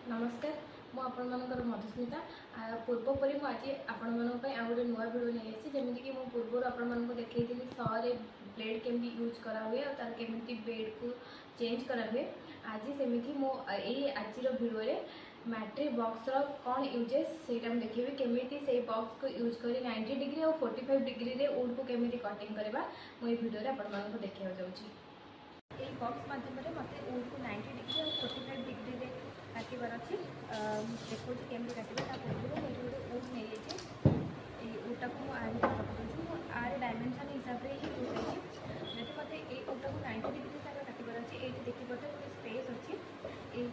नमस्कार मु आपणकर मधुस्मिता पूर्वपरी मुझे आपण आ गए नुआ भिडियो नहीं आसी जमीक मु पूर्व आपको देखी सरे ब्लेड केमी यूज करा हुए और तार केमी बेड को चेंज करा हुए आज सेमती मो आज भिडियो मैट्रिक बॉक्स कौन यूजेस से देखिए केमी से बॉक्स को यूज कर 90 डिग्री और 45 डिग्री रे वुड को केमी कटिंग करवा मुझे भिडियो आपको देखा जाऊँगी। ये बॉक्स मध्यम मत वुड को 90 डिग्री और 45 डिग्री रे काटबार अच्छी देखो केमी काटे पूर्व मुझे गोटे वुड नहीं जाए वुडटा को आगे रखी आर डायमेंशन हिसाब से ही वुड है जब मत ये वुडटा को 90 डिग्री काटबार अच्छी ये देखिए गोटे स्पेस अच्छी ये